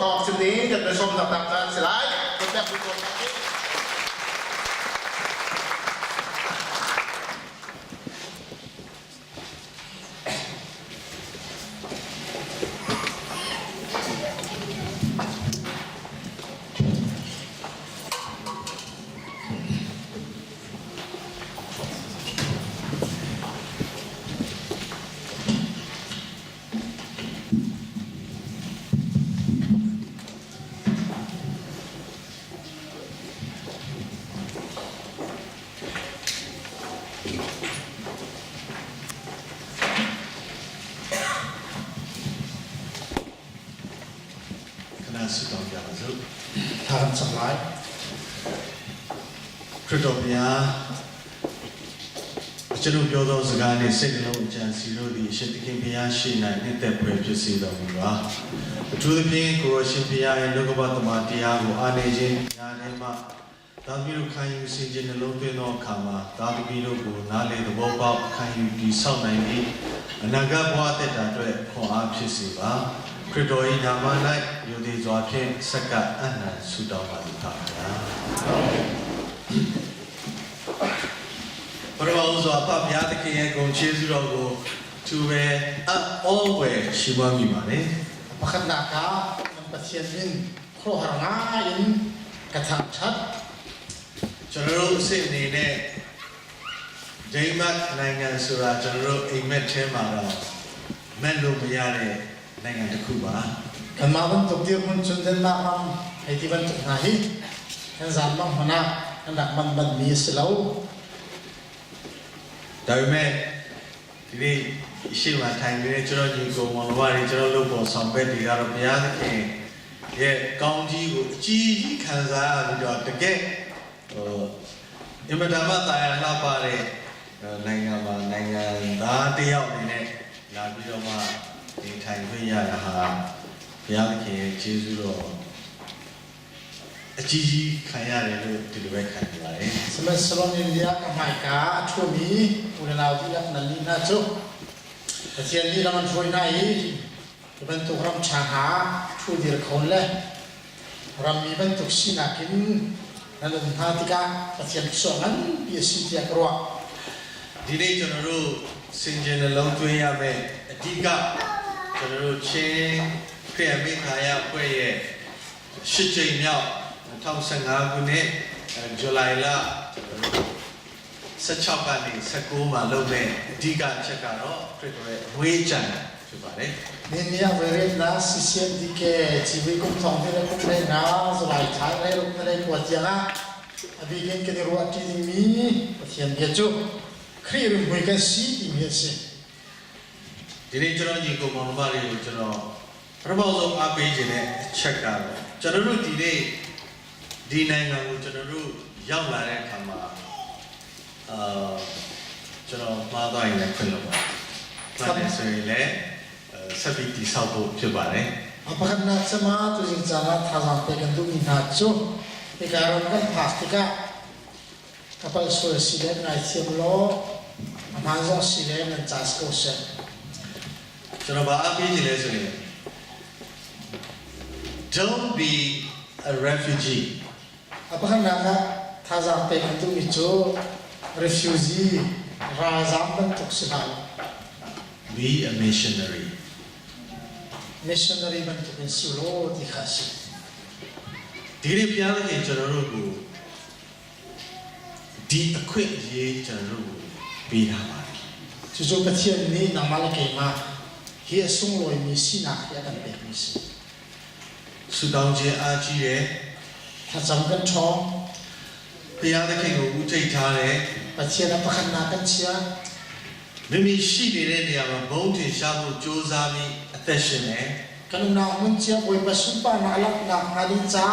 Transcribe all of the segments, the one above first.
ทองสิ่งนี้จะเป็นสมดับการสลายก็จะเป็นคนที่สุดท้ายอย่างสุด ทางสลาย คริสโตเปียจะรู้ပြောသောစကားနဲ့စိတ်နှလုံးအကြံစီလို့ဒီရှင်သခင်ဘုရားရှိနိုင်တဲ့သက်ပွဲဖြစ်စေတော်မူပါအထူးသဖြင့်ကိုရရှင်ဘုရားရဲ့လောကပတ္တမတရားကိုအားနေခြင်းညာနေမှသာသမီတို့ခံယူစေခြင်းနှလုံးသွင်းသောအခါမှာသာသမီတို့ကိုနားလည်သဘောပေါက်ခံယူပြီးစောင့်နိုင်ပြီးအနာဂတ်ဘဝသက်တာအတွက်ခွန်အားဖြစ်စေပါခရစ်တော်၏နာမ၌ယုံကြည်စွာဖြင့်စက္ကအနန္တဆုတောင်းပါသည်ပါဗျာပရမောစွာဖဘုရားသခင်ရဲ့ဂုဏ်ကျေးဇူးတော်ကိုသူပဲအောဝယ်ရှိပါမိပါလေ ปะขันดากามันปะเทียนยินโครหางายินกระทำชัด ကျွန်တော်တို့အစ်အနေနဲ့ဒိမတ်နိုင်ငံဆိုတာကျွန်တော်တို့အိမ်မက်ထဲမှာတော့မက်လို့မရတဲ့နိုင်ငံတစ်ခုပါ กันมาวันตกเดียวมันจนเดินมาบังไอ้ที่วันตกหาหิกันสามบังหัวหน้ากันดักมันบันมีสิแล้ว ဒါပေမဲ့ဒီနေ့ရှိမှထိုင်နေတဲ့ကျွန်တော်ညီကိုမောင်တော်တွေကျွန်တော်လုပ်ပေါ်ဆောင်ပဲတွေကတော့ဘုရားသခင်ရဲ့ကောင်းကြီးကိုအကြီးကြီးခံစားရပြီးတော့တကယ်အင်မတန်မှတာယာလှပတဲ့နိုင်ငံမှာနိုင်ငံသားတစ်ယောက်အနေနဲ့လာပြီးတော့မှဒီထိုင်ခွင့်ရတာဟာဘုရားသခင်ရဲ့ကျေးဇူးတော်အကြီးကြီးခံရတယ်လို့ဒီလိုပဲခံနေပါတယ် สมัยสลอนอินเดียกับไมกาช่วงนี้อุณหภูมินั้นนี่น่าจุแต่เทียนนี้เรามันช่วยได้จะเป็นตัวรำชาหาช่วยดีละคนเลยรำมีเป็นตัวสีนักกินนั่นเป็นท่าที่การแต่เทียนส่วนนั้นปีสิที่กรัว ဒီနေ့ကျွန်တော်တို့စင်ကြယ်နှလုံးသွင်းရမယ်အဓိကကျွန်တော်တို့ချင်းခရစ်မိခါရအဖွဲ့ရဲ့ရှစ်ကြိမ်မြောက်2015ခုနှစ်ဇူလိုင်လ16ကနေ19မှာလုပ်တဲ့အဓိကချက်ကတော့ခရစ်တော်ရဲ့အဝေးကြံဖြစ်ပါတယ် นี่เนี่ยเวรนาสิเซียนดีเกชีวิตกุมทองที่เราคุมได้นะสลายท้ายได้ลงได้ปวดยังอ่ะอภิเกณฑ์กันรัวที่มีเทียนเดียจุครีรุมวยกันสีที่มีสิ ဒီနေ့ကျွန်တော်ညီကိုမောင်မတွေကိုကျွန်တော်ပထမဆုံးအားပေးခြင်းနဲ့အချက်ကတော့ကျွန်တော်တို့ဒီနေ့ဒီနိုင်ငံကိုကျွန်တော်တို့ရောက်လာတဲ့အခါမှာကျွန်တော်မှားသွားရင်လည်းခွင့်လို့ပါ။ဒါနဲ့ဆိုရင်လည်းဆက်ပြီးတည်ဆောက်ဖို့ဖြစ်ပါတယ် Apakah nak sama tu rencana sampai kentu minatsu ikaron kan plastika kapal sudah silen ngai siam lo amazon silen dan jas kosen ကျွန်တော်ဘာအပေးချင်လဲဆိုရင် Don't be a refugee apakah nak sampai kentu itu refugee razam bentuk sekali be a missionary missionary bentuk insulo dikasih ဒီနေ့ဘုရားသခင်ကျွန်တော်တို့ကိုဒီအခွင့်အရေးကျွန်တော်တို့ကိုပေးထားပါတယ် Cucu kecil ini nama lagi mah dia sungguh misi nak dia kan bermisi ဆုတောင်းခြင်းအားကြီးတယ် ถ้าจำกันช่อง ဘုရားသခင်ကိုဦးထိပ်ထားတယ် Pacien apakah nak kan cia မိမိရှိနေတဲ့နေရာမှာဘုန်းထင်ရှားဖို့ကြိုးစားပြီးအသက်ရှင်တယ် Kan nak mencia boy basupa nak alak nak ngalica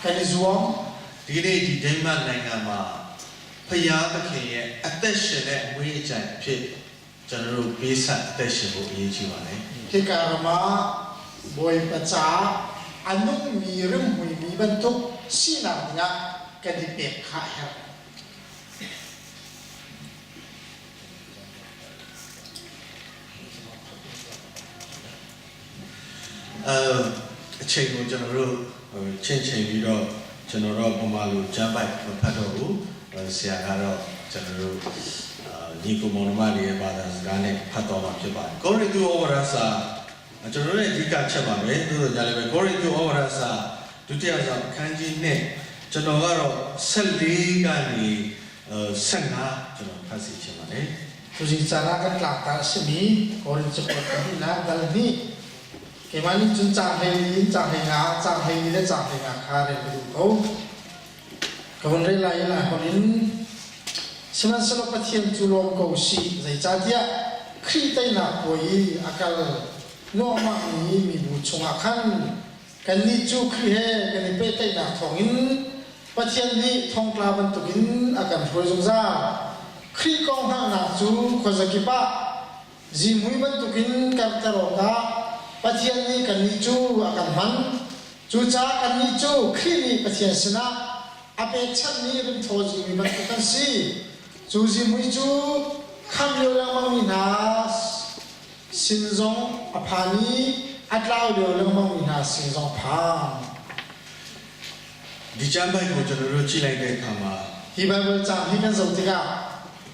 kan zuam ဒီနေ့ဒီဒိမတ်နိုင်ငံမှာဘုရားသခင်ရဲ့အသက်ရှင်တဲ့အမွေးအကြံအဖြစ်ကျွန်တော်တို့ပေးဆက်အသက်ရှင်ဖို့အရေးကြီးပါတယ် Kikarma boy baca anu mirim mi bentuk sinarnya kan dipek kaya အ အချိန်ကိုကျွန်တော်တို့ချင်းပြီးတော့ကျွန်တော်တို့ပုံမှန်လိုကျမ်းပိုက်ဖတ်တော့ဘူးဆရာကတော့ကျွန်တော်တို့ညီကိုမောင်နှမတွေရဲ့ဘာသာစကားနဲ့ဖတ်တော်မှာဖြစ်ပါတယ်ကောရိန္သုဩဝါဒစာကျွန်တော်တို့ရဲ့အဓိကချက်ပါပဲသို့တော်ညာလည်းပဲကောရိန္သုဩဝါဒစာဒုတိယဆောင်အခန်းကြီးနဲ့ကျွန်တော်ကတော့14ကနေ15ကျွန်တော်ဖတ်စီချင်ပါတယ် Tujuh cara kan kelakar sini, korin cepat ini lah dalam ni. Kemana jun cahaya ini le cahaya kare beruko. Kemudian lain lah korin. Sebenarnya selalu petian julung kau si, saya jadi kritai nak koi akal normal ni mibu cungakan. Kan ni ju krihe kan ni petai nak thongin. Petian ni thong kelaban tukin akan berjumpa. ခရီးကောင်းဟာနာကျူခဇကိပါဇီမွေဘတ်တုကင်ကပ်တရောတာပတိယနီကနီကျူအကမန်ကျူချာကနီကျူခရီးနီပတိယစနာအပေချက်နီရင်ထောဇီမီဘတ်တုကန်စီကျူဇီမွေကျူခံယောလမမီနာစင်ဇုံအဖာနီအတလောက်ယောလမမီနာစင်ဇုံဖာဒီကျမ်းပိုက်ကိုကျွန်တော်တို့ကြည့်လိုက်တဲ့အခါမှာဒီဘိုင်ဘယ်စာဟိကန်စုံတိက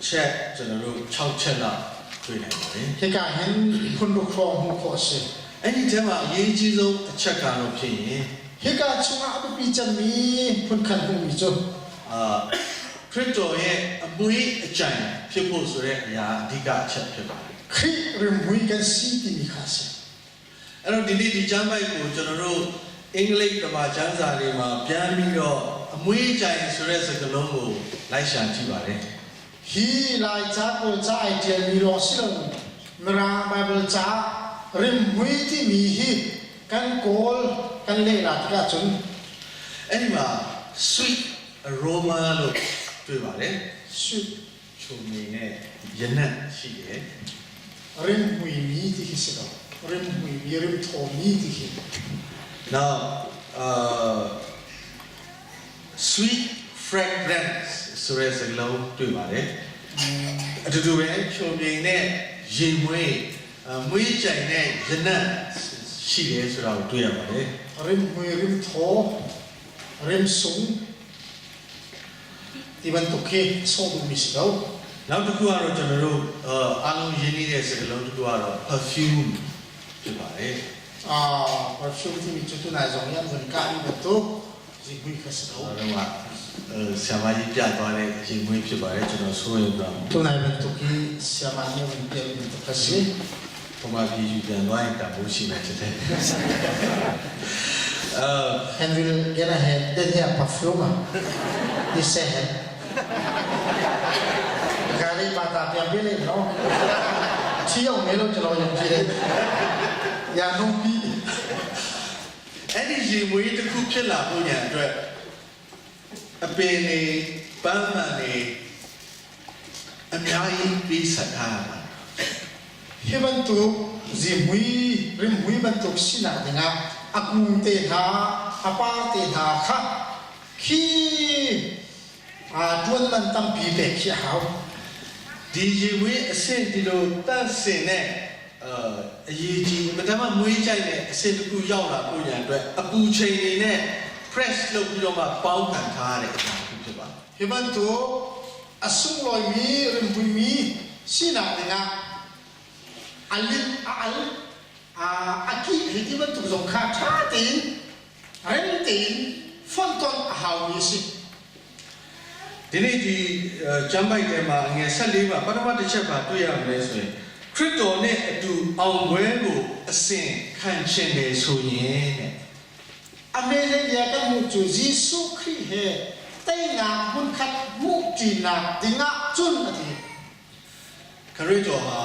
ချက်ကျွန်တော်တို့6ချက်လောက်တွေ့နိုင်ပါတယ်ဟိကဟင်ဖွန်ဒုခေါ်မှုခေါ်စီအဲ့ဒီထဲမှာအရေးကြီးဆုံးအချက်ကတော့ဖြစ်ရင်ဟိကချုံအပပိချမီဖွန်ခန်မှုမီဇုခရစ်တော်ရဲ့အမွေအကြံဖြစ်ဖို့ဆိုတဲ့အရာအဓိကအချက်ဖြစ်ပါတယ်ခရစ်ရမွေကန်စီတီမီခါစီအဲ့တော့ဒီနေ့ဒီကျမ်းပိုက်ကိုကျွန်တော်တို့အင်္ဂလိပ်ကမာကျမ်းစာတွေမှာပြန်ပြီးတော့အမွေအကြံဆိုတဲ့စကားလုံးကိုလိုက်ရှာကြည့်ပါတယ်He like chapel chai tell me lo silong mera bible cha rim muiti mi hi kan kol kan le la ta chunအဲ့ဒီမှာ sweet aroma လို့တွေ့ပါတယ် sweet ချုံနေနဲ့ရနံ့ရှိတယ် rim mui mi ti hi silo rim mui mi rim tho mi ti hi now sweet fragrance ဆိုတဲ့စကားလုံးတွေ့ပါတယ်အတူတူပဲချုံပြင်းနဲ့ရေမွေးမွေးကြိုင်နဲ့ရနံ့ရှိတယ်ဆိုတာကိုတွေ့ရပါတယ် rim mui rim tho rim sung ဒီဘန်တုခေဆိုဒူမီစီတော့နောက်တစ်ခုကတော့ကျွန်တော်တို့အားလုံးရင်းနှီးတဲ့စကားလုံးတစ်ခုကတော့ perfume ဖြစ်ပါတယ်perfume ที่มีจุดไหนสองอย่างเหมือนกันแบบตัวဒီမွေးခစတော့ဆရာမကြီးပြသွားတဲ့ရေမွေးဖြစ်ပါတယ်ကျွန်တော်ဆိုရင်တော့သူနိုင်တဲ့သူကြီးဆရာမကြီးဝင်ပြန်ပြီးတော့ခစီဘုမကြီးယူပြန်သွားရင်တမိုးရှိမှဖြစ်တယ်and we'll get ahead then here perfume this say gari bata ပြန်ပြလိမ့်နော်ချီအောင်မဲလို့ကျွန်တော်ယုံကြည်တယ်ရာနှုံးပြီးအဲ့ဒီရေမွေးတစ်ခုဖြစ်လာဖို့ညာအတွက်အပင်နေပန်းမှန်နေအများကြီးပြီးဆက်ထားတာဟေဘန်တူဇီမွေရမွေဘန်တူစီနာဒငါအကူတေဟာအပါတေဟာခခီတွန်းလန်တမ်ပီပေခီဟောဒီရေမွေးအဆင့်ဒီလိုတန့်စင်တဲ့ အရေးကြီးမတမ်းမွေးကြိုက်တဲ့အဆင့်တစ်ခုရောက်လာဖို့ရန်အတွက်အပူချိန်တွေနဲ့ press လုပ်ပြီးတော့မှပေါင်းခံထားရတဲ့အခါဖြစ်ပါတယ်ဟိမန်တိုအဆုလိုမီရင်ပူမီစီနာဒငါအလင်အကီဟိတိမန်တိုဇုံခါချာတင်ရင်တင်ဖွန်တွန်ဟောင်းမီစီဒီနေ့ဒီကျမ်းပိုက်ထဲမှာငွေ14ပါပထမတစ်ချက်ပါတွေ့ရမယ်ဆိုရင်ခရစ်တော်နဲ့အတူအောင်ပွဲကိုအစဉ်ခံခြင်းလေဆိုရင်အမေရိကန်ကမှုဂျူဂျီဆုခရီဟေတိုင်နာဘုန်ခတ်မူတီနာဒီငါကျွန်းအတီခရစ်တော်ဟာ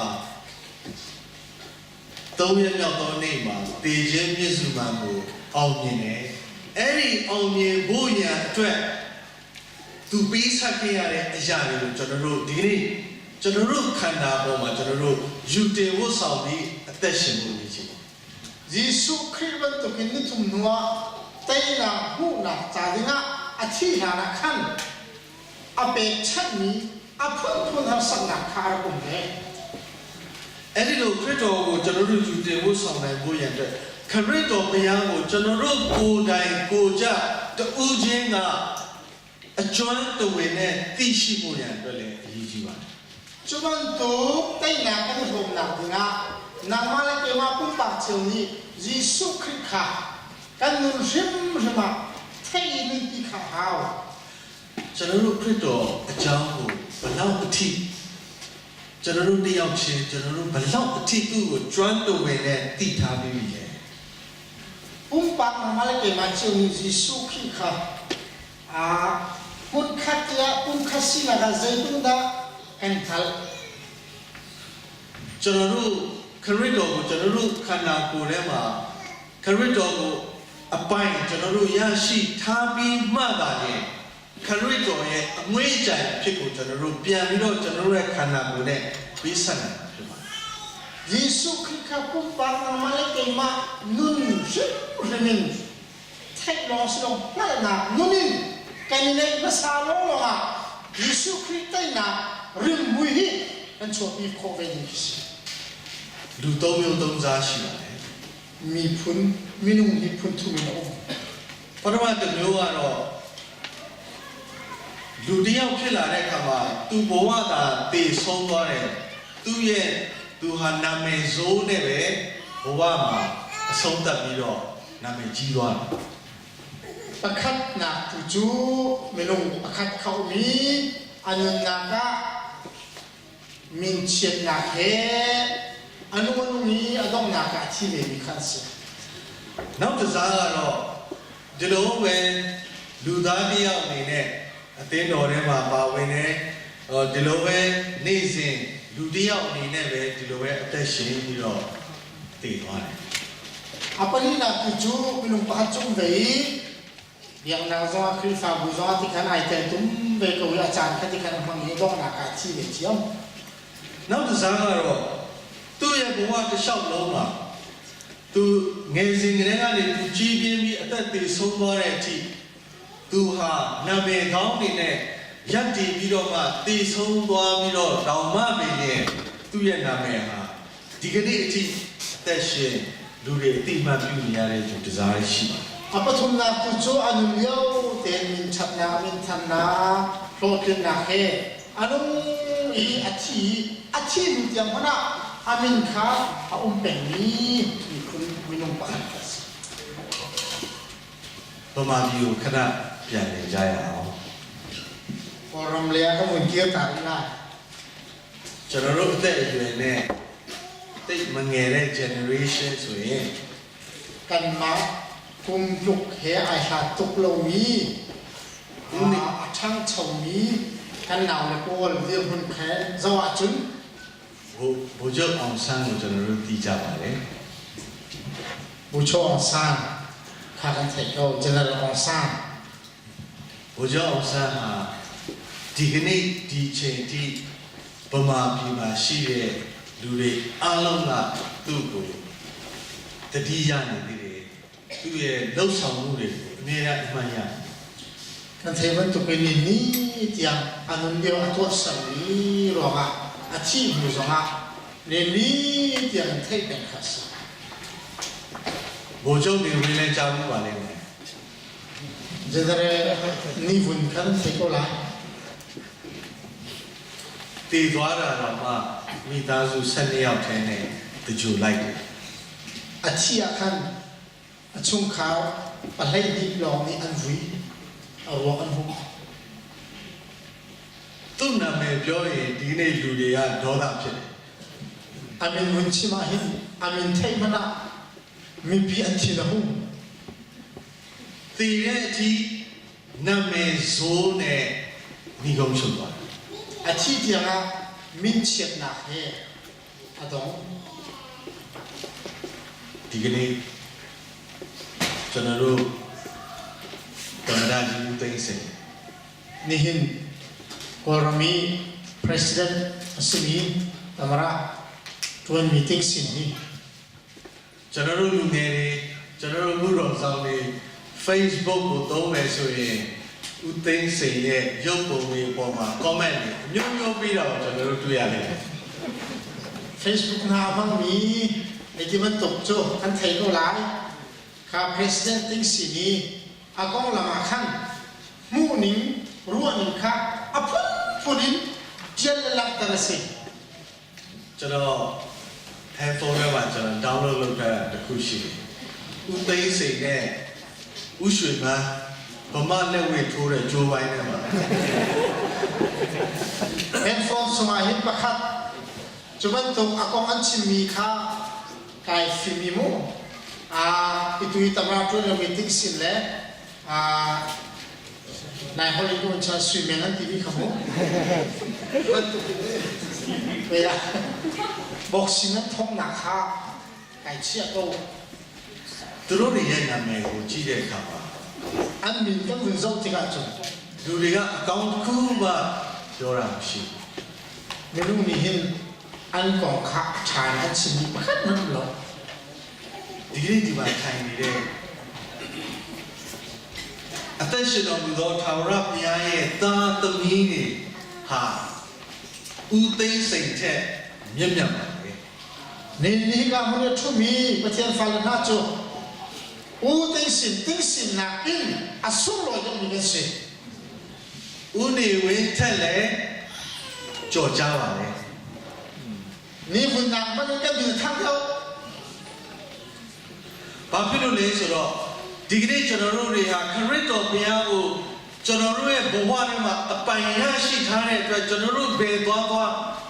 3ရက်မြောက်သောနေ့မှာတည်ခြင်းပြည့်စုံမှကိုအောင်မြင်တယ်အဲ့ဒီအောင်မြင်ဖို့ရန်အတွက်သူပေးဆက်ခဲ့ရတဲ့အရာတွေကိုကျွန်တော်တို့ဒီနေ့ကျွန်တော်တို့ခန္ဓာပေါ်မှာကျွန်တော်တို့ယူတင်ဝတ်ဆောင်ပြီးအသက်ရှင်ဖို့နေချင်ယေရှုခရစ်တော်ကင်းနေထုံနွားတိုင်နာဟုနာသာဒနာအချီနာနာခန်အပေချက်နီအဖွင့်ဖွင့်ဟာစနာခါရကုန်လေအဲ့ဒီလိုခရစ်တော်ကိုကျွန်တော်တို့ယူတင်ဝတ်ဆောင်နိုင်ဖို့ရတဲ့ ခရစ်တော်ဘုရားကိုကျွန်တော်တို့ကိုယ်တိုင်ကိုကြတူးချင်းကအကျွမ်းတဝင်နဲ့သိရှိဖို့ရန်အတွက်လည်းအရေးကြီးပါတယ် Cuman tu tena kan hom nak dengar nama lagi ma pun pak cuni Yesus Kristus kan nun semua thay ni ti kha hao ကျွန်တော်တို့ခရစ်တော်အကြောင်းကိုဘလောက်အထိကျွန်တော်တို့တယောက်ချင်းကျွန်တော်တို့ဘလောက်အထိသူ့ကိုကျွမ်းတဝင်နဲ့သိထားပြီးပြီလေ pun pak nama lagi ma cuni Yesus Kristus pun khatia pun khasi naga zaitun da enthal ကျွန်တော်တို့ခရစ်တော်ကိုကျွန်တော်တို့ခန္ဓာကိုယ်ထဲမှာခရစ်တော်ကိုအပိုင်ကျွန်တော်တို့ရရှိထားပြီးမှသာလေခရစ်တော်ရဲ့အမွေးအကြိုင်ဖြစ်ကိုကျွန်တော်တို့ပြန်ပြီးတော့ကျွန်တော်တို့ရဲ့ခန္ဓာကိုယ်နဲ့ပြီးဆက်နိုင်မှာဖြစ်ပါတယ် Yesus Kristus pun pak nama lagi ma nun semua thay lo silong na nunin kanina masalo lo ma Yesus Kristus na rimbuhi kan chopi covid ni လူသုံးမျိုးသုံးစားရှိပါတယ် mi phun minung mi phun thu mi no ပထမတစ်မျိုးကတော့လူတစ်ယောက်ဖြစ်လာတဲ့အခါမှာသူ့ဘဝသာတည်ဆုံးသွားတယ်သူဟာနာမည်ဆိုးနဲ့ပဲဘဝမှာအဆုံးသတ်ပြီးတော့နာမည်ကြီးသွားတယ် pakat na tuju minung pakat khau mi anun naga min chet na he anu mi adong naga chi le mi khan se နောက်တစ်စားကတော့ဒီလိုပဲလူသားတစ်ယောက်အနေနဲ့အသင်းတော်ထဲမှာပါဝင်နေဒီလိုပဲနေ့စဉ်လူတစ်ယောက်အနေနဲ့ပဲဒီလိုပဲအသက်ရှင်ပြီးတော့တည်သွားတယ် apa ni na tuju minung pakat chung vei yang na zo khri fa bu zo ti khan ai te tum ve ko ya chan kha ti khan mang ni dong naga chi le chiam နောက်တစ်စားကတော့သူ့ရဲ့ဘဝတစ်လျှောက်လုံးမှာသူငယ်စဉ်ကတည်းကနေသူကြီးပြင်းပြီးအသက်တည်ဆုံးသွားတဲ့အထိသူဟာနာမည်ကောင်းနေနဲ့ရပ်တည်ပြီးတော့မှတည်ဆုံးသွားပြီးတော့တောင်မှပင်ရဲ့သူ့ရဲ့နာမည်ဟာဒီကနေ့အထိအသက်ရှင်လူတွေအတိအမှတ်ပြုနေရတဲ့သူတစားရရှိပါတယ် apa thum na tuju anu liao ten min chat na min than na plotin na he anu I achi lu tiang mana amin kha a peng ni mi kun minung pakat kas ဗမာပြည်ကိုခဏပြန်နေကြရအောင် Orang Lea ka mun kia ta na ကျွန်တော်တို့အသက်အရွယ်နဲ့တိတ်မငယ်တဲ့ generation ဆိုရင် kan ma kum luk he ai ha tuk lo mi chang chau mi kan naw le ko le dia hun khe zawa chun ဘိုးချုပ်အောင်ဆန်းကိုကျွန်တော်တို့သိကြပါတယ် bu cho san kha kan thai ko general on san ဘိုးချုပ်အောင်ဆန်းဟာဒီကနေ့ဒီချိန်ထိဗမာပြည်မှာရှိတဲ့လူတွေအားလုံးကသူ့ကိုတတိယနေသေးတယ်သူ့ရဲ့လှုပ်ဆောင်မှုတွေကိုအမြဲတမ်းအမှန်ရ kan thai ban tu pe ni ni tiang anun dia atot sang ni ro ga achi bu zo ga le ni tiang thai pen khas ဘိုးချုပ်နေဝင်လဲကြားမှုပါလိမ့်မယ် general ni vun kan thai ko la တည်သွားတာတော့မှမိသားစု12ယောက်ထဲနဲ့တကြိုလိုက်တယ် achi akan achung khao palai di long ni an vui aro an hu သူ့နာမည်ပြောရင်ဒီနေ့လူတွေကဒေါသဖြစ်တယ် amin mun chi ma hin amin thai mana mi bi an thi na hu တည်တဲ့အထိနာမည်ဆိုးနဲ့မိကုံးချုပ်သွားတယ် achi dia nga min chet na he adong ဒီကနေ့ကျွန်တော်တို့ကမ္ဘာကြီးဦးသိန်းစိန် ni hin korami president asimi tamara tuan meeting sin ni ကျွန်တော်တို့လူငယ်တွေကျွန်တော်တို့လူတော်ဆောင်တွေ Facebook ကိုသုံးမယ်ဆိုရင်ဦးသိန်းစိန်ရဲ့ရုပ်ပုံတွေပေါ်မှာ comment တွေအမျိုးမျိုးပြီးတော့ကျွန်တော်တို့တွေ့ရတယ် Facebook na amang mi ในที่มันตกโจกันไทยก็หลายข้า president ติ้งสีนี้อากงละมาขั้นมู่หนิงรัวหนิงค่ะอพุ่นพุ่นินเจียนหลักตระสิကျွန်တော် handphone ထဲမှာကျွန်တော် download လုပ်ထားတာတစ်ခုရှိတယ်။ဦးသိန်းစိန်နဲ့ဦးရွှေမန်းဗမာလက်ဝဲထိုးတဲ့ဂျိုးပိုင်းထဲမှာ handphone สมาหิตประคัดจุบันตรงอากงอันชิมีค่ะกายฟิมิโมitu itamrato na meeting sila na holi ko sa swimming ang TV kamo kaya boxing ang thong nakha kay siya to သူတို့တွေရဲ့နာမည်ကိုကြည့်တဲ့အခါမှာ an min kan result tiga chu လူတွေကအကောင့်တစ်ခုမှပြောတာမရှိဘူး menu ni hin an kong kha chan an chimi khat nan lo ဒီကနေ့ဒီမှာထိုင်နေတဲ့အသက်ရှင်တော်မူသောထာဝရဘုရားရဲ့သားသမီးတွေဟာဦးသိန်းစိန်ထက်မြတ်မြတ်ပါပဲ ni ni ka mo ne thu mi pathian falana chu u ting sin na in asul lo yom ni se ဦးနေဝင်းထက်လည်းကြော်ကြားပါလေ ni bun na man ka bi thang lo ဘာဖြစ်လို့လဲဆိုတော့ဒီကနေ့ကျွန်တော်တို့တွေဟာခရစ်တော်ဘုရားကိုကျွန်တော်တို့ရဲ့ဘဝထဲမှာအပိုင်ရရှိထားတဲ့အတွက်ကျွန်တော်တို့ဘယ်သွား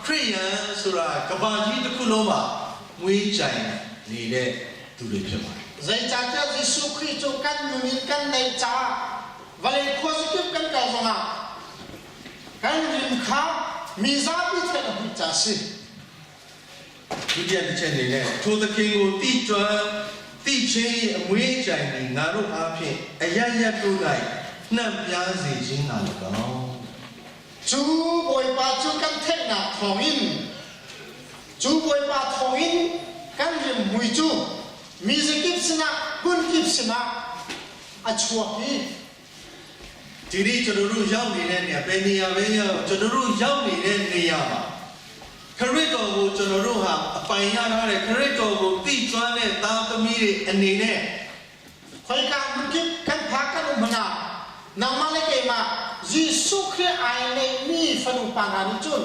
ခရစ်ယာန်ဆိုတာကဘာကြီးတစ်ခုလုံးမှာမွေးကြိုင်နေတဲ့သူတွေဖြစ်ပါတယ် zai cha cha Jesu Christ chu kan min kan nei cha vale positive kan ka zonga kan rim kha mi za bi the na bi cha si ဒုတိယတစ်ချက်အနေနဲ့ထိုသခင်ကိုတိကျွမ်းတိချင်းအမွေးကြိုင်ပြီးငါတို့အားဖြင့်အရရတို့၌နှံ့ပြားစေခြင်းသာ၎င်း chu boy pa chu kan the na thong in chu boy pa thong in kan rim mui chu mi se kip sina kun kip sina a chua hi ဒီနေ့ကျွန်တော်တို့ရောက်နေတဲ့နေရာဘယ်နေရာပဲရောက်ကျွန်တော်တို့ရောက်နေတဲ့နေရာမှာခရစ်တော်ကိုကျွန်တော်တို့ဟာအပိုင်ရထားတဲ့ခရစ်တော်ကိုသိကျွမ်းတဲ့သားသမီးတွေအနေနဲ့ khoi ka mun kip kan pha kan umana namma le ke ma Jesu Christ ai nei mi fanu pa na ni chun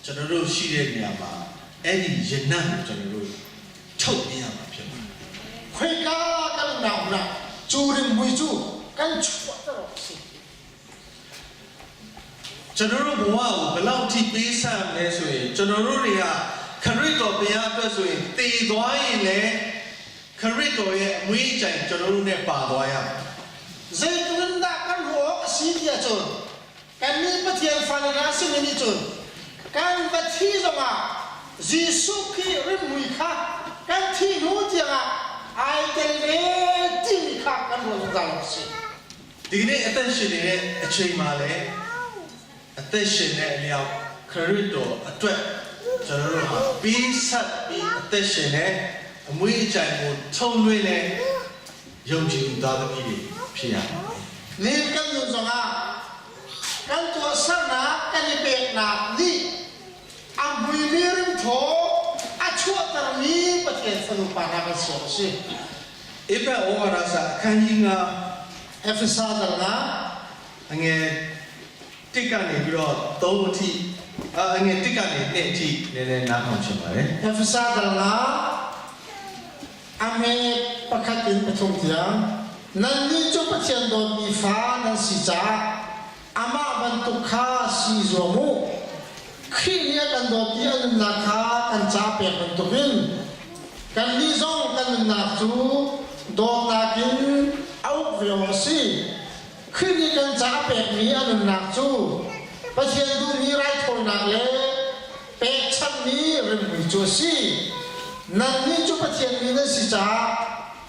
ကျွန်တော်တို့ရှိတဲ့နေရာမှာအဲ့ဒီယနံ့ကိုကျွန်တော်တို့ထုတ်ပြရမှာဖြစ်ပါတယ် khoi ka kan na na chu rim mui chu kan chua ta ro si ကျွန်တော်တို့ဘဝကိုဘယ်လောက်ထိပေးဆပ်လဲဆိုရင်ကျွန်တော်တို့တွေကခရစ်တော်ဘုရားအတွက်ဆိုရင်တည်သွားရင်လည်းခရစ်တော်ရဲ့အမွေးကြိုင်ကျွန်တော်တို့နဲ့ပါသွားရမယ် zai tun da kan ro si dia chun kan ni pathian falana si ni chun kan va thi zonga Jesu ki rim mui kha kan thi nu dia ai tel le ti kha kan ro za lo si ဒီကနေ့အသက်ရှင်နေတဲ့အချိန်မှာလည်းအသက်ရှင်တဲ့အလျောက်ခရစ်တော်အတွက်ကျွန်တော်တို့ဟာပြီးဆက်ပြီးအသက်ရှင်တဲ့အမွေးကြိုင်ကိုထုံလွှဲတဲ့ယုံကြည်သူသားသမီးတွေဖြစ်ရမယ် ni kan nu zonga kan tu sana kan ni pe na ni am bui ni rim tho a chua tar mi pathian fanu pa na ka so si ဧဖက်ဩဝါဒစာအခန်းကြီး9 Efesa dal na အငယ်1ကနေပြီးတော့3အထိအငယ်1ကနေ2အထိနည်းနည်းနားထောင်ချင်ပါတယ် Efesa dal na ame pakatin pathum tiang nan ni chu pathian do mi fa nan si cha ama ban tu kha si zo mu khria kan do ti an na kha kan cha pe ban tu bin kan ni zong kan na chu do na kin au ve o si khria kan cha pe mi an na chu pathian du mi rai thoi na le pe chan ni rim mi chu si nan ni chu pathian ni na si cha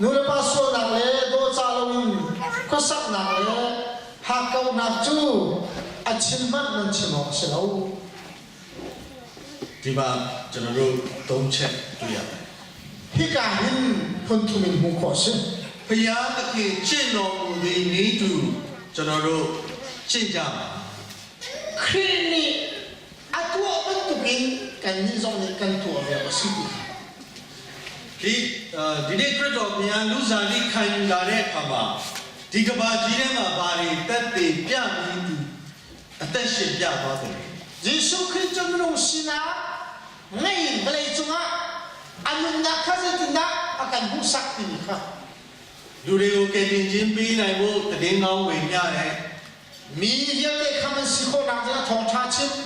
nu le pa so na le do cha lo in ko sak na le ha kau na chu a chin man nan chin o se lo ဒီမှာကျွန်တော်တို့3ချက်တွေ့ရတယ် hi ka hin phun thu min mu ko se ဘုရားသခင်ကျင့်တော်မူသည်နည်းတူကျွန်တော်တို့ကျင့်ကြပါ khri ni a tu ban tu bin kan ni zong ni kan tu ve o si ဒီနေ့ခရစ်တော်ဘုရားလူစားလေးခံယူလာတဲ့အခါမှာဒီကဘာကြီးထဲမှာဘာတွေတက်တည်ပြပြီးသူအသက်ရှင်ပြသွားတယ် ယေရှုခရစ်ကျွန်တော်ရှင်နာငိုင်းဘလေကျုံအနုနာခဇတိနာအကန်ဘူဆက်တိခါ လူတွေကိုကယ်တင်ခြင်းပေးနိုင်ဖို့တည်င်းကောင်းဝင်ကြတယ် မိရတဲ့ခမစီခေါ်နာတဲ့ထောင်ချချင်း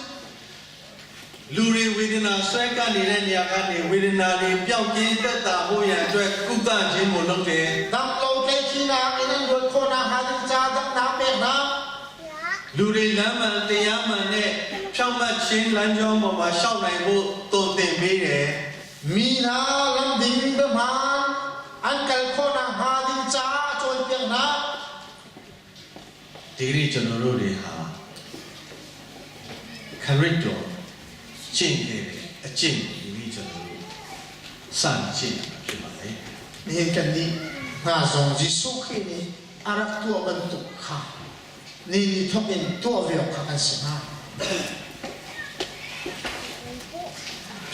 လူတွေဝေဒနာဆွဲကပ်နေတဲ့နေရာကနေဝေဒနာတွေပျောက်ကင်းသက်သာဖို့ရန်အတွက်ကုသခြင်းကိုလုပ်တယ် နမ်လောကေခီနာအင်းန်ကိုခေါ်နာဟာဒီချာဒနာပေနာ လူတွေလမ်းမှန်တရားမှန်နဲ့ဖြောင့်မတ်ခြင်းလမ်းကြောင်းပေါ်မှာရှောက်နိုင်ဖို့တုံ့တင်ပေးတယ် มีนาลัมดิงเบมานอันกัลโคนาฮาดิจ้าจอยเปียงนา ဒီနေ့ကျွန်တော်တို့တွေဟာခရစ်တော်ကျင့်ခဲ့တဲ့အကျင့်ကိုဒီနေ့ကျွန်တော်တို့စကျင့်ရမှာဖြစ်ပါလေ มีกันนี้นาซองจิสุขีนี่อารักตัวบันตุขานี่ทบเป็นตัวเวียวขากันสินะ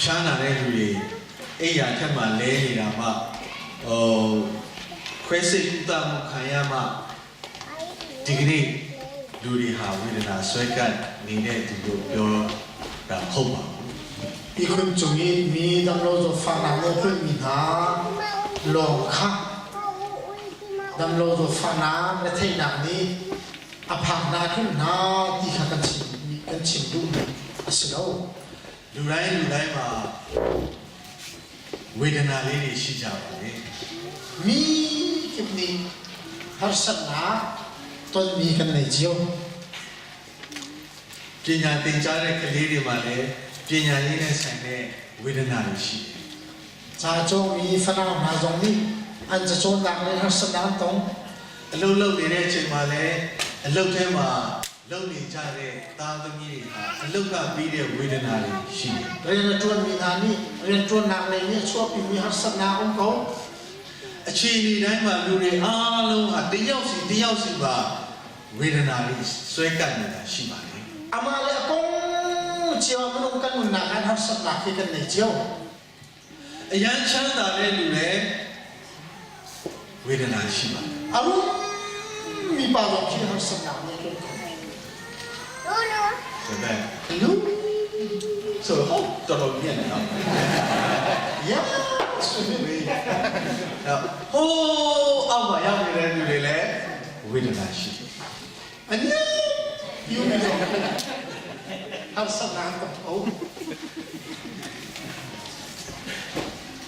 ဖြားနာတဲ့လူတွေအိယာထက်မှလဲနေတာမှခွဲစိတ်ကုသမှုခံရမှဒီကနေ့လူတွေဟာဝေဒนาဆွဲကပ်နေတဲ့သူတို့ပြောတာဟုတ်ပါဘူး อีคนจงนี้มีดำโลจฟังนาโมคุมีนาลองค่ะดำโลจฟังนาและเทนักนี้อภังนาขึ้นนาที่ขากันชิมมีกันชิมดูอสิโล လူတိုင်းမှာဝေဒနာလေးတွေရှိကြပါလေ มีกิบนี้ฮัสนาต้นมีกันในเจียว ပညာသင်ကြားတဲ့ကလေးတွေမှာလည်းပညာရေးနဲ့ဆိုင်တဲ့ဝေဒနာတွေရှိတယ် จาจงมีฟนานาจงนี้อันจะจงดังในฮัสนาตรง အလုပ်လုပ်နေတဲ့အချိန်မှာလည်းအလုပ်ထဲမှာလုပ်နေကြတဲ့သားသမီးတွေဟာအလုပ်ကပြီးတဲ့ဝေဒนาတွေရှိတယ် เรียนจวนมีนานี้เรียนจวนนักในนี้ชั่วปีมีฮัสนาองค์เขา အခြေအနေတိုင်းမှာလူတွေအားလုံးဟာတယောက်စီပါဝေဒနာတွေဆွဲကပ်နေတာရှိပါတယ် อามาเลยกงเจียวมันลงกันหนักกันฮัสนาคือกันในเจียว အရန်ချမ်းသာတဲ့လူလည်းဝေဒနာရှိပါတယ် อารุมีปาดอกที่ฮัสนาเนี่ยกัน ဒါပေမဲ့ ลู ဆိုတော့တော်တော်မြင်တယ်နော် ยาสุดเลย ဟိုးအောက်မှာရောက်နေတဲ့လူတွေလည်းဝေဒနာရှိတယ် อันนี้ยูไม่ลงฮัสนากับเขา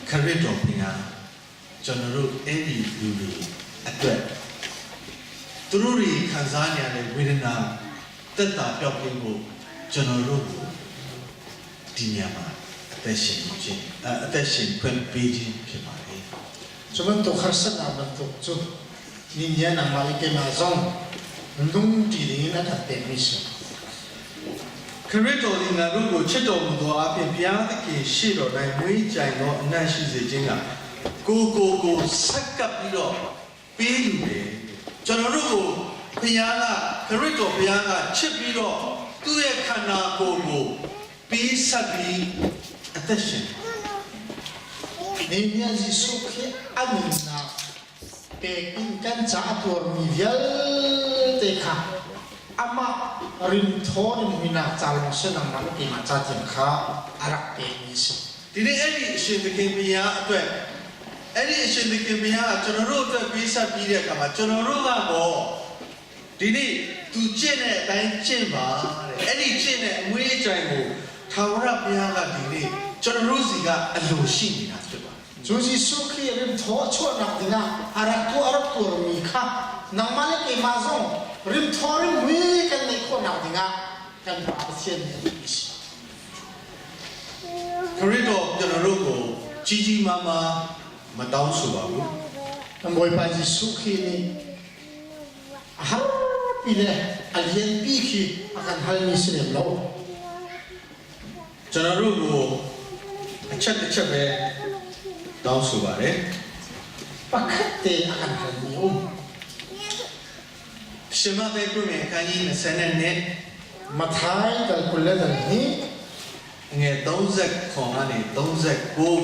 ခရစ်တော်ဘုရားကျွန်တော်တို့အဲ့ဒီလူတွေအတွက်သူတို့တွေခံစားနေရတဲ့ဝေဒနာတက်တာပျောက်ကင်းဖို့ကျွန်တော်တို့ဒီညမှာအသက်ရှင်ခြင်းအသက်ရှင်ဖွင့်ပေးခြင်းဖြစ်ပါလေ จุมันตุฮัสนามันตุจุนี่เนี่ยนางมาลิเกมาซองนุ่งดีนี่นั่นแต่ไม่ใช่ ခရစ်တော်ဒီငါတို့ကိုချစ်တော်မူသောအပြင်ဘုရားသခင်ရှေ့တော်၌မွေးကြိုင်သောအနံ့ရှိစေခြင်းကကိုဆက်ကပ်ပြီးတော့ပေးလူတယ်ကျွန်တော်တို့ကိုဘုရားကခရစ်တော်ဘုရားကချစ်ပြီးတော့သူ့ရဲ့ခန္ဓာကိုယ်ကိုပေးဆက်ပြီးအသက်ရှင် นี่เนี่ยจิสุขีอันนาเปกินกันจ้าตัวมีเวลเตค่ะอามารินทอนมีนาจาลงเสนังมันกิมาจาจิงค่ะอารักเปมิสิ ဒီနေ့အဲ့ဒီအရှင်သခင်ဘုရားအတွက်အဲ့ဒီအရှင်သခင်ဘုရားကကျွန်တော်တို့အတွက်ပေးဆက်ပြီးတဲ့အခါမှာကျွန်တော်တို့ကတော့ဒီနေ့သူကျင့်တဲ့အတိုင်းကျင့်ပါတဲ့အဲ့ဒီကျင့်တဲ့အမွေးကြိုင်ကိုထာဝရဘုရားကဒီနေ့ကျွန်တော်တို့စီကအလိုရှိနေတာဖြစ်ပါတယ် จูจิสุขีริมทอชั่วนักดินะอารักตัวมีค่ะนางมาเลกิมาซองริมทอริมวีกันในคนนักดินะกันบาปเสียนมิสิ ခရစ်တော်ကျွန်တော်တို့ကိုကြီးမားမားမတောင်းဆိုပါဘူး นางบอยปาจิสุขีนี่ฮาปีเลอัลเยนปีขีอาการฮัลมิสิเลมโล ကျွန်တော်တို့ကိုအချက်တစ်ချက်ပဲတောင်းဆိုပါတယ် ปักเตอาการฮัลมิอุม ရှင်မသက်ပြုမြင်အခန်းကြီး20နဲ့ มาท้ายกับกุลเลดันนี้ ငယ်30ခွန်ကနေ39ကို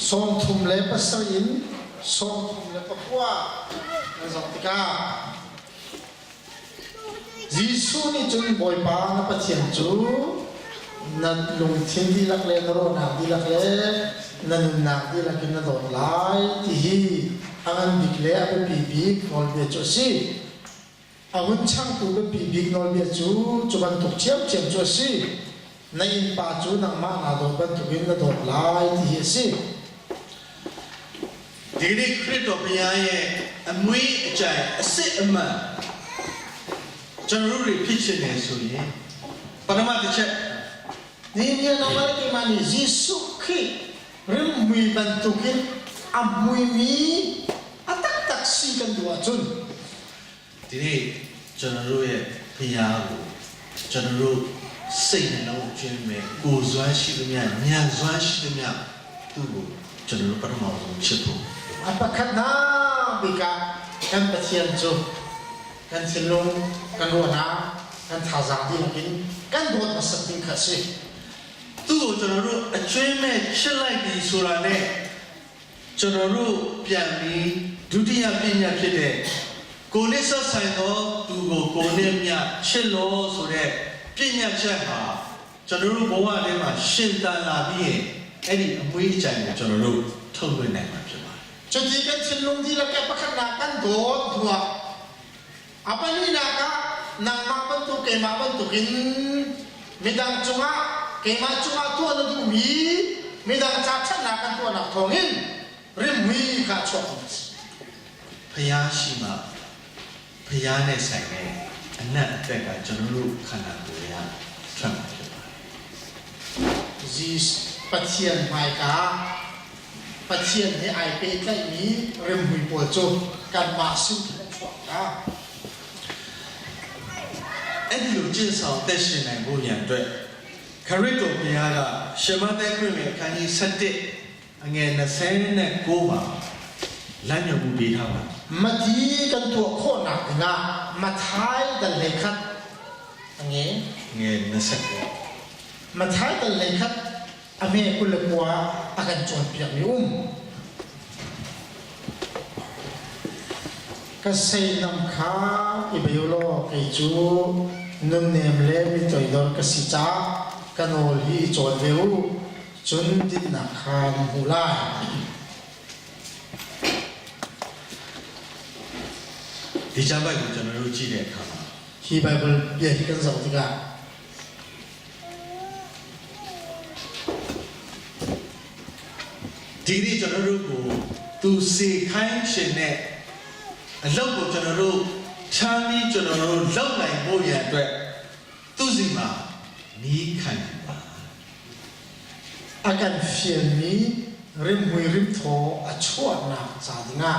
สองทุ่มเล็บปัสสินสองทุ่มเล็บปัวนั่นสองติกายิสุนี่จุนบอยปานะปัจเจียนจูนั่นลุงทิ้งดีลักเล่นรอนักดีลักเล่นั่นนักดีลักกินนั่นโดนไล่ที่อันบิกเล่อไปบีกนอลเบียจูสิอันช่างตัวไปบีกนอลเบียจูจุบันตุกเชียบจูสิในอินปาจูนังมานาโดนบันตุกินนั่นโดนไล่ที่สิဒီနေ့ခရစ်တော်ဘုရားရဲ့အမွေးအကြိုင်အစစ်အမှန်ကျွန်တော်တို့ဖြစ်ရှင်နေဆိုရင်ပထမတစ်ချက်ဒီနေ့နောက်ပိုင်းဒီမှာယေရှုခရစ်ရင်းမွေးဘန်တုကိအမွေးမီအတက်တက်စီကန်ဒွာချွန်းဒီနေ့ကျွန်တော်တို့ရဲ့ဘုရားကိုကျွန်တော်တို့စိတ်နှလုံးသွင်းမဲ့ကိုယ်စွမ်းရှိသမျှဉာဏ်စွမ်းရှိသမျှသူ့ကိုကျွန်တော်တို့ပထမဆုံးချစ်ဖို့Apakah bika kan pasien tu kan silung kan wana kan thazadi lagi kan buat masakin kasih tuကျွန်တော်တို့အကျွမ်းမဲ့ချစ်လိုက်ပြီဆိုတာနဲ့ကျွန်တော်တို့ပြန်ပြီးဒုတိယပညာဖြစ်တဲ့ကိုယ်နဲ့ဆက်ဆိုင်သောသူကိုကိုယ်နဲ့မြချစ်လို့ဆိုတဲ့ပညာချက်ဟာကျွန်တော်တို့ဘဝထဲမှာရှင်သန်လာပြီးရင်အဲ့ဒီအမွေးအကြိုင်ကိုကျွန်တော်တို့ထုတ်လွှင့်နိုင်မှာဖြစ်ပါတယ်jadi kan silung di lagi apakah kan dot dua apa ni naka nama bentuk kema bentukin midang cuma kema cuma tua nanti mi midang caca nakan tua nak thongin rimwi kacau ဖယားရှိမှဖယားနဲ့ဆိုင်တဲ့အနတ်အသက်ကကျွန်တော်တို့ခန္ဓာကိုယ်ရထွက်မှာဖြစ်ပါတယ်။ Jis pasien mai ka pasien ni ai pe kai ni rem hui po cho kan ma su chwa ka အဲ့ဒီလိုကျင့်ဆောင်သက်ရှင်နိုင်ဖို့ရန်အတွက်ခရစ်တော်ဘုရားကရှမသက်ခရစ်ရဲ့အခန်းကြီး7အငယ်29မှာလမ်းညွှန်မှုပေးထားပါတယ်Mati kan tu kho na nga mathai dal lekhat ange nge nasak mathai dal lekhat ame kulakwa akan chon piak ni kasai nam kha ibayolo kai chu num nem le mi toy dor kasicha kanol hi chon veu chun din na khan hulaiဒီကျမ်းပိုက်ကိုကျွန်တော်တို့ကြည့်တဲ့အခါမှာ He Bible ပြန်ကန်စောတိကဒီနေ့ကျွန်တော်တို့ကိုသူစေခိုင်းရှင်တဲ့အလုပ်ကိုကျွန်တော်တို့ချမ်းပြီးကျွန်တော်တို့လုပ်နိုင်ဖို့ရန်အတွက်သူ့စီမှာနီးခံပါ akan fian ni rim hui rim tho achua na sa dinga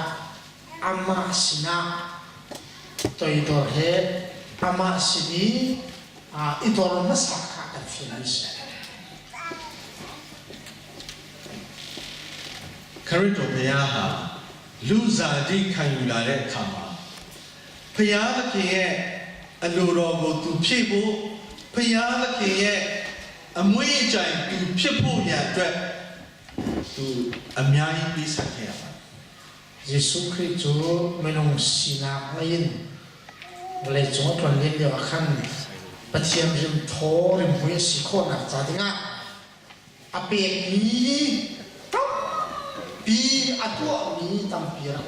ama sina toy dor he ama sini idor masaka kan fian ni ခရစ်တော်ဘုရားဟာလူစားတိခံယူလာတဲ့အခါမှာဘုရားသခင်ရဲ့အလိုတော်ကိုသူဖြည့်ဖို့ဘုရားသခင်ရဲ့အမွေးအကြိုင်သူဖြစ်ဖို့ရန်အတွက်သူအများကြီးပေးဆက်ခဲ့ရပါတယ် Jesus Christ menung sina lain le chong ton le le khan pathiam rim tho rim hui si kho na cha dinga ape ni pi atwa ni tam pi ra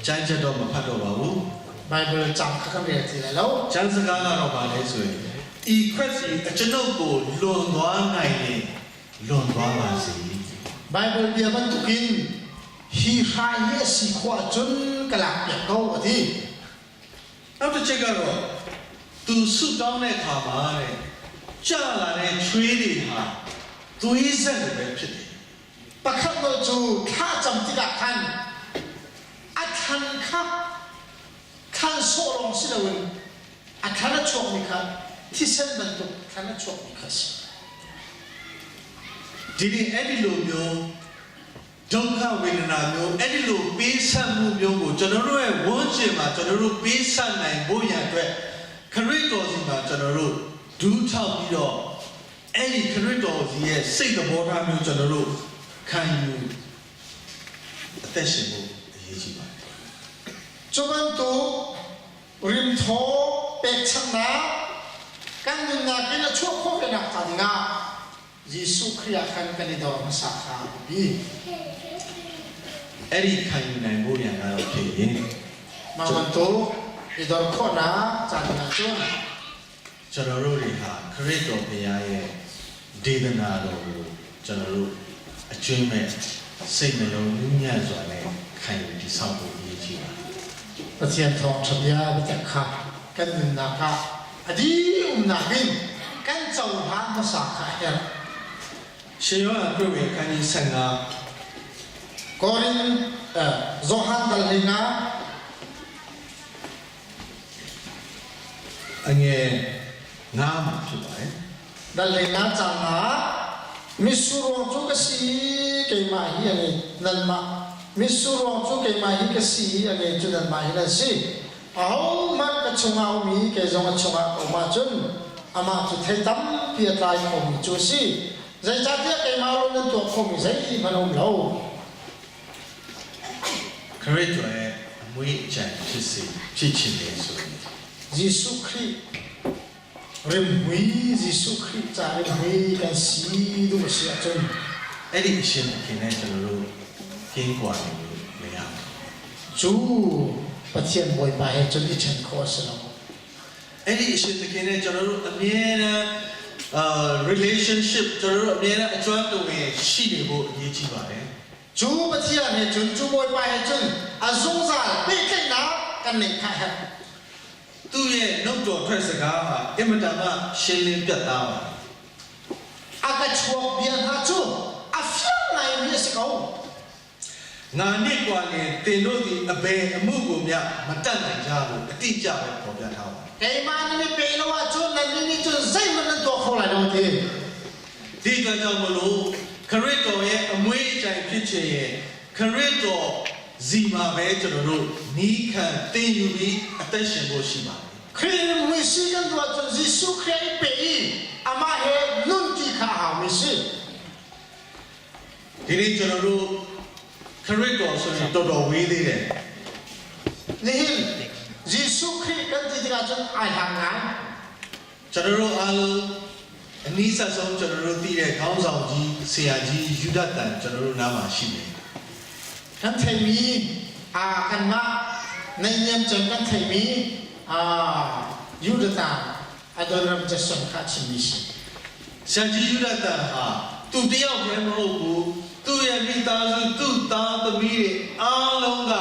ကျမ်းချက်တော့မဖတ်တော့ပါဘူး Bible จำခက်တယ်ဒီလေလို့ ကျမ်းစကားကတော့ဗာလဲဆိုရင်ဤခွက်စီအကျွန်ုပ်ကိုလွန်သွားနိုင်ရင်လွန်သွားပါစေ Bible เดียวมันตุกินฮีไฮเยสิขวาจนกลักอยากเอาทีနောက်တစ်ချက်ကတော့သူဆုတောင်းတဲ့အခါမှာတဲ့ကြာလာတဲ့ချွေးတွေဟာသွေးဆက်တွေပဲဖြစ်တယ် ปะคันโนจูถ้าจำที่กะคันอัคันครับคันโซลงสิละวันอัคันละชวกมีครับที่เส้นบรรทุกคันละชวกมีครับ ဒီနေ့အဲ့ဒီလိုမျိုးဒုက္ခဝေဒနာမျိုးအဲ့ဒီလိုပေးဆက်မှုမျိုးကိုကျွန်တော်တို့ရဲ့ဝန်းကျင်မှာကျွန်တော်တို့ပေးဆက်နိုင်ဖို့ရန်အတွက်ခရစ်တော်စီမှာကျွန်တော်တို့ဒူးထောက်ပြီးတော့အဲ့ဒီခရစ်တော်စီရဲ့စိတ်သဘောထားမျိုးကျွန်တော်တို့ခ ခံယူအသက်ရှင်ဖို့အရေးကြီးပါတယ် Cuman tu rim tho pek chana kan na kina chok ko na tadinga Yesu Christ kan kanidor masakha bi အဲ့ဒီခံယူနိုင်ဖို့ရန်ကတော့ဖြစ်ရင် maman tu idor ko na tadinga chun ကျွန်တော်တို့တွေဟာခရစ်တော်ဘုရားရဲ့ဒေသနာတော်ကိုကျွန်တော်တို့အကျွမ်းမဲ့စိတ်နှလုံးနူးညံ့စွာနဲ့ခံယူတည်ဆောက်ဖို့အရေးကြီးပါတယ် Pasien thong chabya bitakha kan na ka adi na bin kan chau ha masakha ya ရှင်ယောဟန်ပြုရဲ့ခန်းကြီး15 Korin Zohan dalhinga အငယ်9မှာဖြစ်ပါတယ် dalhinga changa misuro chu kasi kay mahi ani nalma misuro chu kay mahi kasi ani chu dan mahi la si aho mat ka chunga mi ke zonga chunga oma chun ama chu thaitam pi atlai ko mi chu si zai cha tia kay ma lo nan to ko mi zai manom lo ခရစ်တော်ရဲ့အမွေးအကြံဖြစ်စေဖြစ်ချင်တယ်ဆိုရင် Yesu Christ remui Yesu Christ cha remui kan si du si achun အဲ့ဒီအရှင်ခင်နဲ့ကျွန်တော်တို့ကင်းကွာနေလို့မရဘူး chu pathian boy ba he chun di chen ko sa lo အဲ့ဒီအရှင်ခင်နဲ့ကျွန်တော်တို့အမြဲတမ်းrelationship ကျွန်တော်တို့အမြဲတမ်းအကျွမ်းတုံနဲ့ရှိနေဖို့အရေးကြီးပါတယ် chu pathian he chun chu boy ba he chun azung za pe kai na kan ne kha ha သူ့ရဲ့နှုတ်တော်ထွက်စကားဟာအင်မတန်မှရှင်းလင်းပြတ်သားပါတယ် aga chuak bian ha chu a fiang nai mi se ko ငါနဲ့ကွာနေတင်တို့ဒီအဘယ်အမှုကိုမြမတတ်နိုင်ကြဘူးအတိအကျပဲပေါ်ပြထားပါတယ် kai ma ni pe lo wa chu na ni chu zai man to kho la do te ဒီကကြောင့်မလို့ခရစ်တော်ရဲ့အမွေးအကြိုင်ဖြစ်ခြင်းရဲ့ခရစ်တော်ဇီမာပဲကျွန်တော်တို့နီးခံတင်ယူပြီးအသက်ရှင်ဖို့ရှိပါတယ် Krim mi si kan do chu Yesu Christ pe ama he nun ki kha ha mi si ဒီနေ့ကျွန်တော်တို့ခရစ်တော်ဆိုရင်တော်တော်ဝေးသေးတယ် Nihil Yesu Christ kan ti ga chu ai hang ngai ကျွန်တော်တို့အားလုံးအနည်းဆက်ဆုံးကျွန်တော်တို့သိတဲ့ခေါင်းဆောင်ကြီးဆရာကြီးယူဒတန်ကျွန်တော်တို့နားမှာရှိတယ် kan thai mi kan ma nai nyam chen kan thai mi yudata adoram jason kha chi mi si ဆရာကြီးယူဒတန်ဟာသူတယောက်တည်းမဟုတ်ဘူးသူ့ရဲ့မိသားစုသူ့သားသမီးတွေအားလုံးက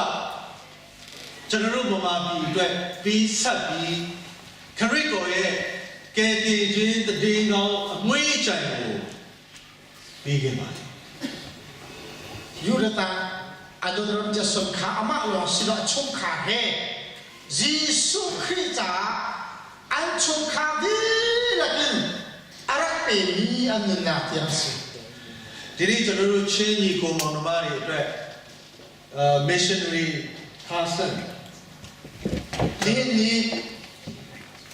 ကျွန်တော်တို့ဗမာပြည်အတွက်ပြီးဆက်ပြီးခရစ်တော်ရဲ့ကယ်တင်ခြင်းတည်င်းကောင်းအမွေးကြိုင်ကိုပြီးခဲ့ပါတယ် yudata adoram jason kha ama lo si lo chum kha he Yesu Christ cha an chum kha di lakin arak pe mi an na tiam si ဒီနေ့ကျွန်တော်တို့ချင်းညီကိုမောင်နှမတွေအတွက် missionary constant ni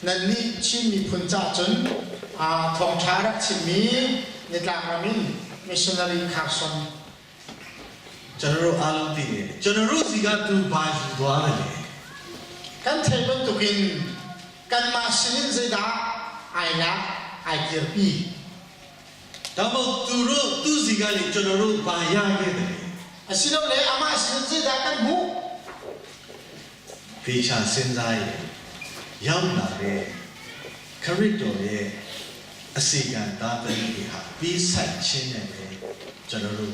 nani chimi punja chun thong tharak chimi nitlakramin missionary carson ကျွန်တော်တို့အားလုံးသိတယ်ကျွန်တော်တို့စီကသူဘာယူသွားတယ်လဲ kan thaiban tukin kan ma sinin zeda aina ai kirpi ဒါမှမဟုတ်သူစီကနေကျွန်တော်တို့ဘာရခဲ့တယ် asilo le ama sinin zeda kan mu ဖေချာစဉ်းစားရင်ရောက်လာတဲ့ခရစ်တော်ရဲ့အစီကံသားသမီးတွေဟာပြီးဆိုင်ခြင်းနဲ့ပဲကျွန်တော်တို့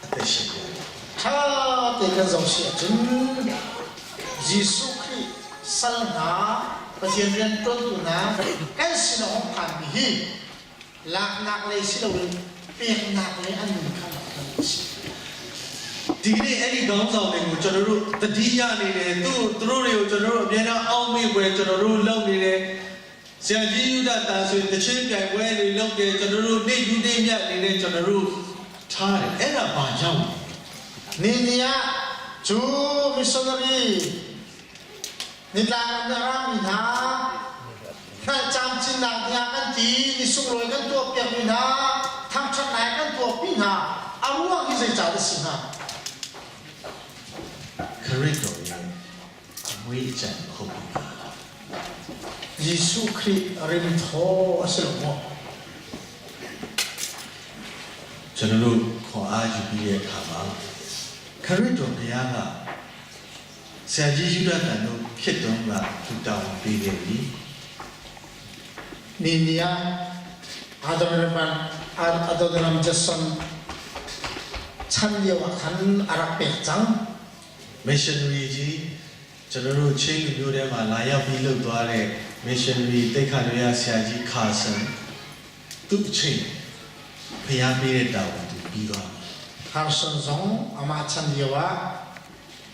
အသက်ရှင်ကြတယ် tha te kan zong sia chun Yesu Christ salna pasien rian ton tu na kan sino kan hi lak nak le silo pe nak le an kan si ဒီနေ့အဲ့ဒီခေါင်းဆောင်တွေကိုကျွန်တော်တို့တတိယအနေနဲ့သူတို့တွေကိုကျွန်တော်တို့အများအားအောက်မေ့ပွဲကျွန်တော်တို့လုပ်နေတယ်ဆရာကြီးယူဒတာဆိုရင်တချင်းပြိုင်ပွဲတွေလုပ်တယ်ကျွန်တော်တို့နေ့ယူနေ့မြတ်နေနဲ့ကျွန်တော်တို့ထားတယ်အဲ့ဒါဘာကြောင့် ni niya chu missionary nitlang na rami na cham chin na niya kan ti ni sung loi kan tu pya mi na tham chat nai kan tu pi na aruang dây trả được xin ha Correcto ya. Muy chan không. Giêsu Christ rim tho asilo mo Cho nên lúc họ ai chụp bia khám á. Correcto bây giờ là sẽ chỉ chúng ta là nó kết động là chúng ta bia đi. Ninia Adonaram Jason Chandio Akan Arapek Chang Missionary ji cho nên lúc trên cái điều đấy mà lại要đi lâu đó đấy missionary tới khai đối sẽ chỉ khá sân tự trên phải làm bia đầu tự bia đó. Harson Zong Ama Chandio A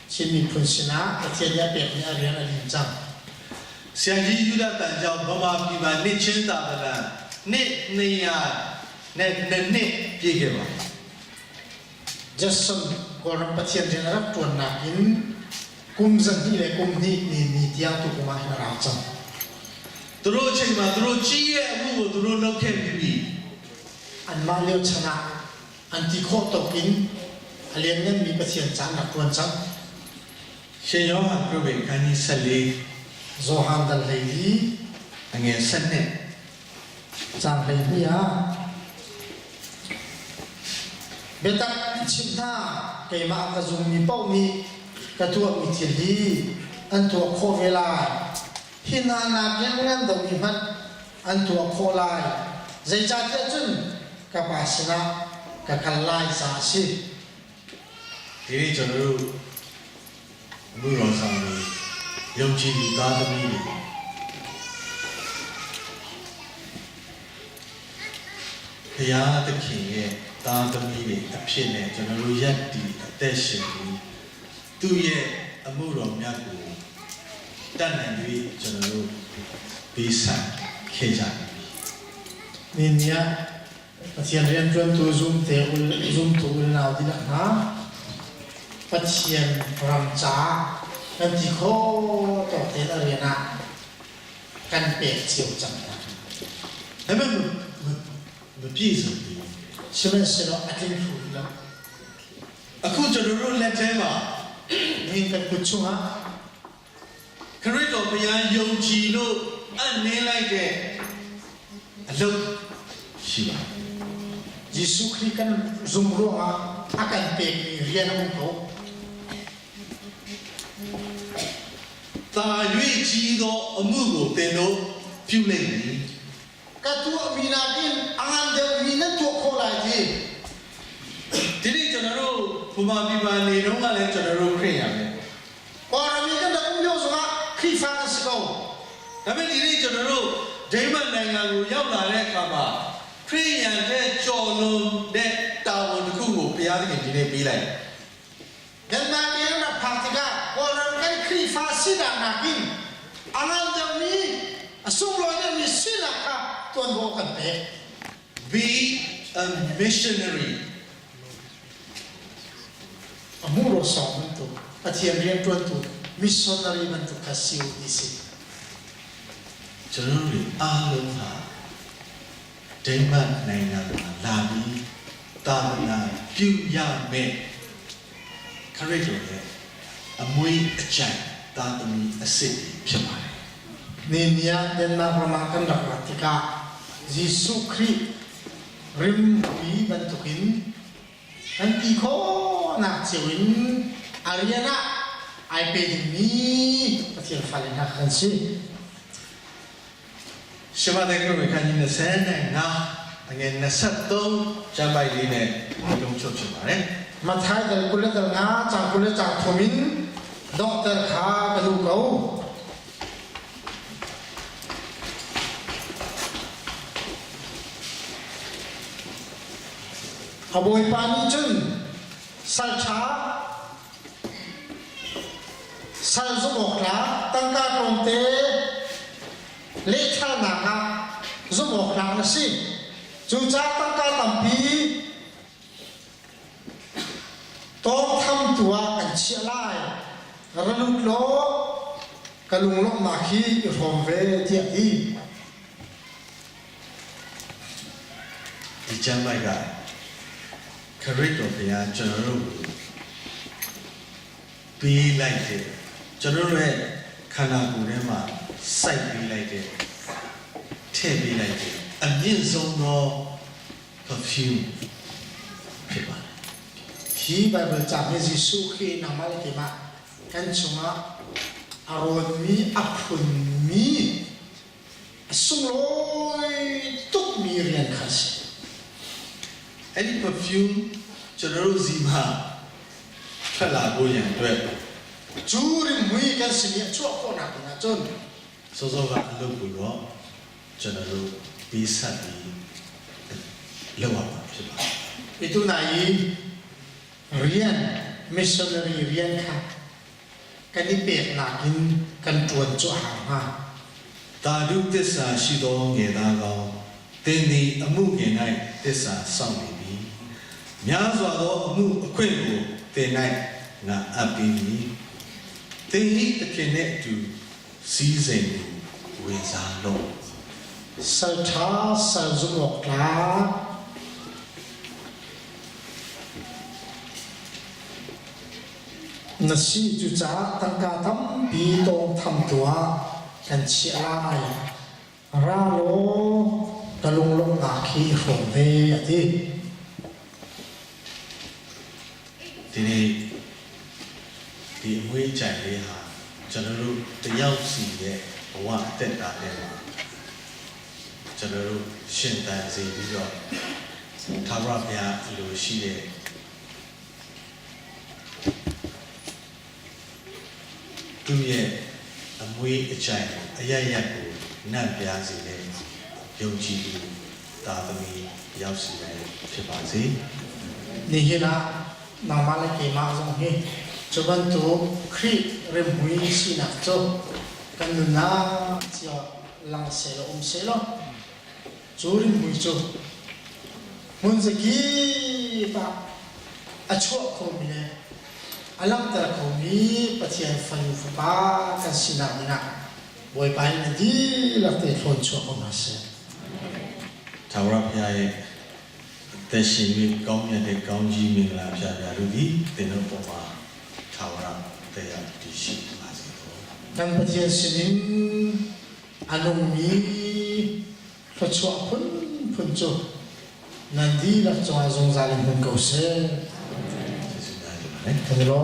Chimi Punsina Atianya Pek Ni Ariana Linjang sẽ chỉ chúng ta tận dụng bao bao bia mà nết trên ta là nết này à nết bia cái mà Jason Goram Pathian General Tuan Na In Kum Zan Hi Le Kum Ni Ni Tiang Tu Kuma Hina Ra Chang tôi trên mà tôi chỉ là mua tôi lâu khen bia An Ma Leo Chana Anti Kho Tokin Alien Nhân Mi Pathian Chan Na Tuan Chang sẽ nhớ hàng cơ bản cái như sợi lê Zohan Dal Leili anh em sân này Chang Leili A Betak Chimna Kaima Akazum Mi Pau Mi Katua Mi Tili Antua Kho Velai Hina Na Biangan Dau Mi Man Antua Kho Lai Zai Cha Tia Chun Kapasina Kakalai Sa Siဒီနေ့ကျွန်တော်တို့လူတော်ဆောင်တွေယုံကြည်သူသားသမီးတွေဘုရားသခင်ရဲ့သားသမီးတွေအဖြစ်နဲ့ကျွန်တော်တို့ယက်တီအသက်ရှင်ပြီးသူ့ရဲ့အမှုတော်မြတ်ကိုတတ်နိုင်ပြီးကျွန်တော်တို့ပြီးဆိုင်ခဲ့ကြတယ် Ninia Pathian Rian Tuan Tu Zoom Te Zoom Tu Nau Dila Na Pathian Ram Cha Anti Kho To Te Arena Kan Pek Chiu Chang Na ဒါပေမဲ့မပြည့်စုံဘူး Simen Sino Atin Fu La အခုကျွန်တော်တို့လက်ထဲမှာ Nin Kan Kuchunga ခရစ်တော်ဘုရားယုံကြည်လို့အနှင်းလိုက်တဲ့အလုပ်ရှိပါ Jesu Christ Kan Zoom Roha Akan Pek Ni Rian Ang Ko တာ၍ကြီးသောအမှုကိုသင်တို့ပြုလိမ့်မည် Katua Minakin Angan Del Mina Tu Kho Lai Ji ဒီနေ့ကျွန်တော်တို့ဘုမာပြပါနေတော့ကလည်းကျွန်တော်တို့ခရစ်ယာန်ပဲ Orang Kan Da Umyo Zunga Krifa Kan Sikau ဒါပေမဲ့ဒီနေ့ကျွန်တော်တို့ဒိမတ်နိုင်ငံကိုရောက်လာတဲ့အခါမှာခရစ်ယာန်တဲ့ကြော်လွန်တဲ့တာဝန်တစ်ခုကိုဘုရားသခင်ဒီနေ့ပေးလိုက် Dan Nakin Na Partiga Orang Kan Krifa Sida Nakin Angan Del Ni Asung Loi Del Ni Sida Ka Tuan Ho Kan Pek be a missionary Amuro Song Mantu Pathian Rian Tuan Tu Missionary Mantu Kasiu Isi ကျွန်တော်တို့အားလုံးဟာဒိမတ်နိုင်ငံမှာလာပြီးတာဝန်ပြုရမယ်ခရစ်တော်ရဲ့အမွေးအကြိုက်တာသမီအစ်စ်ဖြစ်ပါတယ် Ninia Dan Na Ramakan Da Pratika Jesu Christ Rim Wi Bantukin Anti Kho Na Chiwin Ariana Ai Pe Ding Ni Pathian Falena Kan Si ရှမတဲ့ကရခန်းကြီး25အငယ်23ကျမ်းပိုက်လေးနဲ့တုံးချုပ်ချင်ပါတယ် Mathai Dal Kule Dal Nga Chang Kule Chang Thomin Dr. Kha Kalu Kau Aboy Pani Chun Sal Cha Sal Zubok La Tangka Konte Lekha Naka Zubok La Nasi Chucha Tangka Tampi Tom Tham Tua Kan Chia Lai Ralut Lo Kalung Lok Maki Romve Tia I ဒီကျမ်းပိုက်ကခ correct တော့ဘုရားကျွန်တော်တို့ပေးလိုက်တယ်ကျွန်တော်တို့ရဲ့ခန္ဓာကိုယ်ထဲမှာစိုက်ပေးလိုက်တယ်ထည့်ပေးလိုက်တယ်အမြင့်ဆုံးသော perfume ဖြစ်ပါတယ် Khi Bible chạm như Giêsu khi nằm ở cái mà kan chunga aron mi apun mi sung loi tuk mi rian khas အဲ့ဒီ perfume ကျွန်တော်တို့စီမှာထွက်လာဖို့ရန်အတွက် Juri mui kan sini chua ko na na chon စောစောကအလုပ်ကိုတော့ကျွန်တော်တို့ပြီးဆက်ပြီးလုပ်ရမှာဖြစ်ပါတယ် itu nai rian missionary rian kha kan ni pe na kin kan tuan chu ha ha တာဓုသစ္စာရှိသောငယ်သားကောင်းသင်သည်အမှုငယ်၌သစ္စာစောင့်နေပြီများစွာသောအမှုအခွင့်ကိုသင်၌ငါအပ်ပြီးပြီသင်၏သခင်နှင့်အတူစီးစိမ်ကိုဝင်စားလို့ sal tha sal zum ok la nasi chu cha tangka tam pi tong tham tua kan chi lai ra lo kalung long na khi phong ve ati ဒီနေ့ဒီအမွေးကြိုင်လေးဟာကျွန်တော်တို့တယောက်စီရဲ့ဘဝအသက်တာထဲမှာကျွန်တော်တို့ရှင်သန်စေပြီးတော့သာရဘုရားအလိုရှိတဲ့သူရဲ့အမွေးအကြိုင်အရရက်ကိုနတ်ပြားစေတဲ့ယုံကြည်သူသာသမီရောက်စီတယ်ဖြစ်ပါစေ ni hila na ma le ke ma zong he choban tu khri re mui si na cho kan nu na chia lang se lo se lo churi mui cho mun ze ki pa a cho ko mi le alam ta ko mi pathian fan fu pa kan si na ni na boy pa ni di la te thon cho ko na se သာရဘုရားရဲ့သက်ရှင်ပြီးကောင်းမြတ်တဲ့ကောင်းကြီးမင်္ဂလာပြပြလို့ဒီသင်တို့ပေါ်မှာသာဝရတရားတည်ရှိပါစေသော kan pathian sinin anong mi fa cho phun phun cho nan di la cho zong za le mun ko se ကျေးဇူးတင်ပါတယ် kan lo